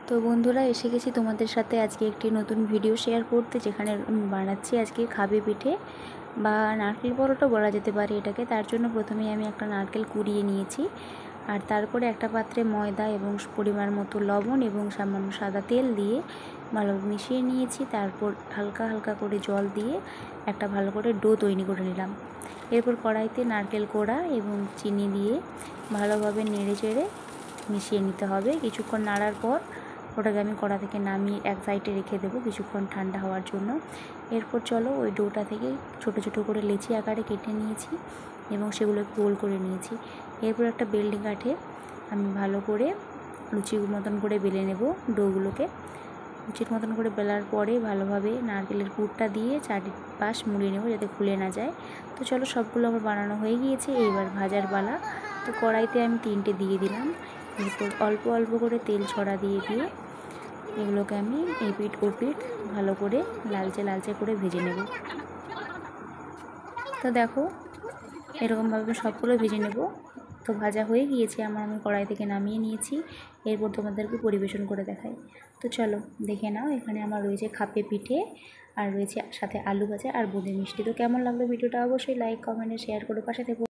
তো বন্ধুরা এসে গেছি তোমাদের সাথে আজকে একটি নতুন ভিডিও শেয়ার করতে, যেখানে বানাচ্ছি আজকে খাবে পিঠে বা নারকেল পরোটা বলা যেতে পারে এটাকে। তার জন্য প্রথমেই আমি একটা নারকেল কুড়িয়ে নিয়েছি, আর তারপরে একটা পাত্রে ময়দা এবং পরিমাণ মতো লবণ এবং সামান্য সাদা তেল দিয়ে ভালোভাবে মিশিয়ে নিয়েছি। তারপর হালকা হালকা করে জল দিয়ে একটা ভালো করে ডো তৈরি করে নিলাম। এরপর কড়াইতে নারকেল কোড়া এবং চিনি দিয়ে ভালোভাবে নেড়ে চেড়ে মিশিয়ে নিতে হবে। কিছুক্ষণ নাড়ার পর ওটাকে আমি কড়া থেকে নামিয়ে এক সাইডে রেখে দেবো কিছুক্ষণ ঠান্ডা হওয়ার জন্য। এরপর চলো ওই ডোটা থেকে ছোট ছোট করে লেচি আকারে কেটে নিয়েছি এবং সেগুলোকে গোল করে নিয়েছি। এরপর একটা বেলনি কাঠে আমি ভালো করে লুচির মতন করে বেলে নেব ডোগুলোকে। লুচির মতন করে বেলার পরে ভালোভাবে নারকেলের পুরটা দিয়ে চারিপাশ মুড়িয়ে নেব যাতে খুলে না যায়। তো চলো সবগুলো আমার বানানো হয়ে গিয়েছে, এইবার ভাজার পালা। তো কড়াইতে আমি 3টে দিয়ে দিলাম। এরপর অল্প অল্প করে তেল ছড়া দিয়ে এগুলোকে আমি এপিঠ ওপিঠ ভালো করে লালচে লালচে করে ভেজে নেব। তো দেখো এরকমভাবে সবগুলো ভেজে নেব। তো ভাজা হয়ে গিয়েছে আমার, আমি কড়াই থেকে নামিয়ে নিয়েছি। এরপর তোমাদেরকে পরিবেশন করে দেখাই। তো চলো দেখে নাও, এখানে আমার রয়েছে খাপে পিঠে আর রয়েছে সাথে আলু ভাজা আর বোঁদে মিষ্টি। তো কেমন লাগলো ভিডিওটা অবশ্যই লাইক কমেন্টে শেয়ার করে পাশে থেকো।